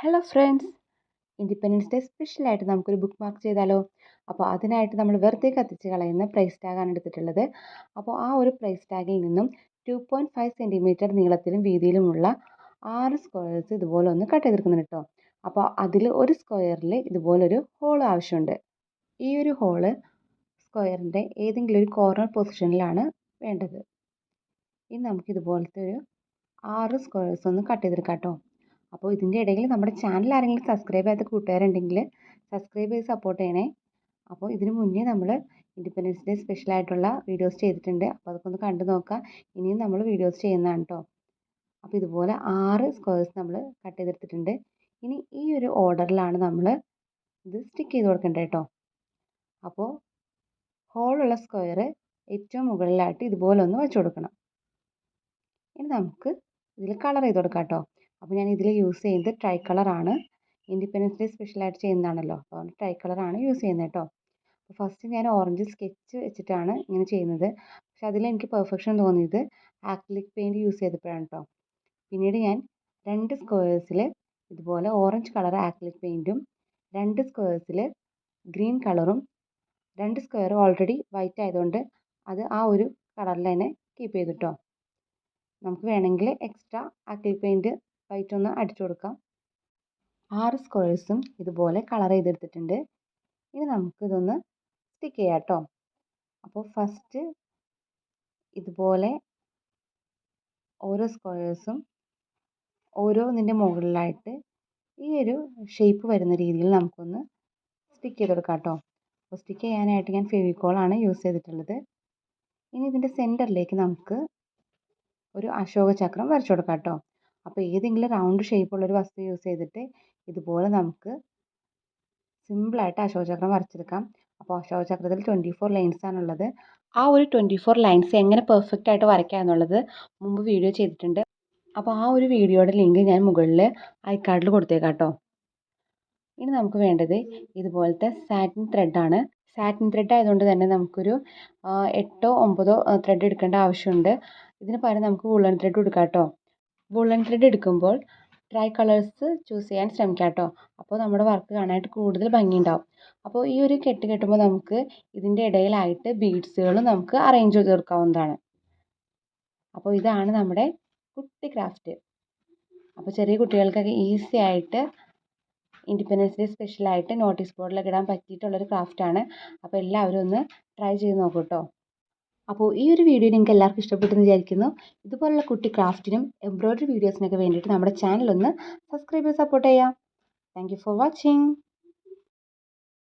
Hello friends, independence day സ്പെഷ്യലായിട്ട് നമുക്കൊരു book mark ചെയ്താലോ? അപ്പോൾ അതിനായിട്ട് നമ്മൾ വെറുതെ കത്തിച്ച് കളയുന്ന പ്രൈസ് ടാഗാണ് എടുത്തിട്ടുള്ളത്. അപ്പോൾ ആ ഒരു പ്രൈസ് ടാഗിൽ നിന്നും 2.5 സെൻറ്റിമീറ്റർ നീളത്തിലും വീതിയിലുമുള്ള 6 സ്ക്വയേഴ്സ് ഇതുപോലെ ഒന്ന് കട്ട് ചെയ്തെടുക്കുന്നുണ്ട് കേട്ടോ. അപ്പോൾ അതിൽ ഒരു സ്ക്വയറിൽ ഇതുപോലൊരു ഹോൾ ആവശ്യമുണ്ട്. ഈ ഒരു ഹോള് സ്ക്വയറിൻ്റെ ഏതെങ്കിലും ഒരു കോർണർ പൊസിഷനിലാണ് വേണ്ടത്. ഇനി നമുക്കിതുപോലത്തെ ഒരു 6 സ്ക്വയേഴ്സ് ഒന്ന് കട്ട് ചെയ്തെടുക്കാം കേട്ടോ. അപ്പോൾ ഇതിൻ്റെ ഇടയിൽ നമ്മുടെ ചാനൽ ആരെങ്കിലും സബ്സ്ക്രൈബ് ചെയ്യാത്ത കൂട്ടുകാരുണ്ടെങ്കിൽ സബ്സ്ക്രൈബ് ചെയ്ത് സപ്പോർട്ട് ചെയ്യണേ. അപ്പോൾ ഇതിന് മുന്നേ നമ്മൾ ഇൻഡിപെൻഡൻസ് ഡേ സ്പെഷ്യലായിട്ടുള്ള വീഡിയോസ് ചെയ്തിട്ടുണ്ട്. അപ്പോൾ അതൊക്കെ ഒന്ന് കണ്ടു നോക്കാം. ഇനിയും നമ്മൾ വീഡിയോസ് ചെയ്യുന്നതാണ് കേട്ടോ. അപ്പോൾ ഇതുപോലെ 6 സ്ക്വയേഴ്സ് നമ്മൾ കട്ട് ചെയ്തെടുത്തിട്ടുണ്ട്. ഇനി ഈ ഒരു ഓർഡറിലാണ് നമ്മൾ ഇത് സ്റ്റിക്ക് ചെയ്ത് കൊടുക്കേണ്ടത് കേട്ടോ. അപ്പോൾ ഹോളുള്ള സ്ക്വയർ ഏറ്റവും മുകളിലായിട്ട് ഇതുപോലെ ഒന്ന് വെച്ച് കൊടുക്കണം. ഇനി നമുക്ക് ഇതിൽ കളർ ചെയ്ത് കൊടുക്കാം കേട്ടോ. അപ്പോൾ ഞാൻ ഇതിൽ യൂസ് ചെയ്യുന്നത് ട്രൈ കളറാണ്. ഇൻഡിപെൻഡൻസ് ഡേ സ്പെഷ്യലായിട്ട് ചെയ്യുന്നതാണല്ലോ, അപ്പോൾ ട്രൈ കളറാണ് യൂസ് ചെയ്യുന്നത് കേട്ടോ. അപ്പോൾ ഫസ്റ്റ് ഞാൻ ഓറഞ്ച് സ്കെച്ച് വെച്ചിട്ടാണ് ഇങ്ങനെ ചെയ്യുന്നത്. പക്ഷെ അതിലെനിക്ക് പെർഫെക്ഷൻ തോന്നിയത് ആക്രിലിക് പെയിൻറ്റ് യൂസ് ചെയ്തപ്പോഴാണ് കേട്ടോ. പിന്നീട് ഞാൻ 2 സ്ക്വയേഴ്സിൽ ഇതുപോലെ ഓറഞ്ച് കളർ ആക്രിലിക് പെയിൻറ്റും 2 സ്ക്വയേഴ്സിൽ ഗ്രീൻ കളറും 2 സ്ക്വയർ ഓൾറെഡി വൈറ്റ് ആയതുകൊണ്ട് അത് ആ ഒരു കളറിൽ തന്നെ കീപ്പ് ചെയ്തിട്ടോ. നമുക്ക് വേണമെങ്കിൽ എക്സ്ട്രാ ആക്രിലിക് പെയിൻറ്റ് വൈറ്റ് ഒന്ന് അടിച്ചു കൊടുക്കാം. 6 സ്ക്വയേഴ്സും ഇതുപോലെ കളർ ചെയ്തെടുത്തിട്ടുണ്ട്. ഇനി നമുക്കിതൊന്ന് സ്റ്റിക്ക് ചെയ്യാം കേട്ടോ. അപ്പോൾ ഫസ്റ്റ് ഇതുപോലെ ഓരോ സ്ക്വയേഴ്സും ഓരോന്നിൻ്റെ മുകളിലായിട്ട് ഈ ഒരു ഷേപ്പ് വരുന്ന രീതിയിൽ നമുക്കൊന്ന് സ്റ്റിക്ക് ചെയ്ത് കൊടുക്കാം കേട്ടോ. അപ്പോൾ സ്റ്റിക്ക് ചെയ്യാനായിട്ട് ഞാൻ ഫെവിക്കോളാണ് യൂസ് ചെയ്തിട്ടുള്ളത്. ഇനി ഇതിൻ്റെ സെൻറ്ററിലേക്ക് നമുക്ക് ഒരു അശോക ചക്രം വരച്ചു കൊടുക്കാം കേട്ടോ. അപ്പോൾ ഏതെങ്കിലും റൗണ്ട് ഷേപ്പുള്ളൊരു വസ്തു യൂസ് ചെയ്തിട്ട് ഇതുപോലെ നമുക്ക് സിമ്പിളായിട്ട് അശോകചക്രം വരച്ചെടുക്കാം. അപ്പോൾ അശോകചക്രത്തിൽ 24 ലൈൻസ് ആണുള്ളത്. ആ ഒരു 24 ലൈൻസ് എങ്ങനെ പെർഫെക്റ്റ് ആയിട്ട് വരയ്ക്കുക എന്നുള്ളത് മുമ്പ് വീഡിയോ ചെയ്തിട്ടുണ്ട്. അപ്പോൾ ആ ഒരു വീഡിയോയുടെ ലിങ്ക് ഞാൻ മുകളിൽ ഐ കാർഡിൽ കൊടുത്തേക്കാം കേട്ടോ. ഇനി നമുക്ക് വേണ്ടത് ഇതുപോലത്തെ സാറ്റിൻ ത്രെഡാണ്. സാറ്റിൻ ത്രെഡ് ആയതുകൊണ്ട് തന്നെ നമുക്കൊരു 8 9 ത്രെഡ് എടുക്കേണ്ട ആവശ്യമുണ്ട്. ഇതിന് പകരം നമുക്ക് വുളൻ ത്രെഡ് എടുക്കാം കേട്ടോ. വുളൻ ത്രെഡ് എടുക്കുമ്പോൾ ട്രൈ കളേഴ്സ് ചൂസ് ചെയ്യാൻ ശ്രമിക്കാം കേട്ടോ. അപ്പോൾ നമ്മുടെ വർക്ക് കാണാനായിട്ട് കൂടുതൽ ഭംഗിയുണ്ടാവും. അപ്പോൾ ഈ ഒരു കെട്ട് കെട്ടുമ്പോൾ നമുക്ക് ഇതിൻ്റെ ഇടയിലായിട്ട് ബീഡ്സുകളും നമുക്ക് അറേഞ്ച് ചെയ്ത് കൊടുക്കാവുന്നതാണ്. അപ്പോൾ ഇതാണ് നമ്മുടെ കുട്ടി ക്രാഫ്റ്റ്. അപ്പോൾ ചെറിയ കുട്ടികൾക്കൊക്കെ ഈസി ആയിട്ട് ഇൻഡിപെൻഡൻസ് ഡേ സ്പെഷ്യലായിട്ട് നോട്ടീസ് ബോർഡിലൊക്കെ ഇടാൻ പറ്റിയിട്ടുള്ളൊരു ക്രാഫ്റ്റാണ്. അപ്പോൾ എല്ലാവരും ഒന്ന് ട്രൈ ചെയ്ത് നോക്കൂ കേട്ടോ. അപ്പോൾ ഈ ഒരു വീഡിയോ നിങ്ങൾക്ക് എല്ലാവർക്കും ഇഷ്ടപ്പെട്ടെന്ന് വിചാരിക്കുന്നു. ഇതുപോലുള്ള കുട്ടി ക്രാഫ്റ്റിനും എംബ്രോയ്ഡറി വീഡിയോസിനൊക്കെ വേണ്ടിയിട്ട് നമ്മുടെ ചാനൽ ഒന്ന് സബ്സ്ക്രൈബ് ചെയ്ത് സപ്പോർട്ട് ചെയ്യാം. Thank you for watching.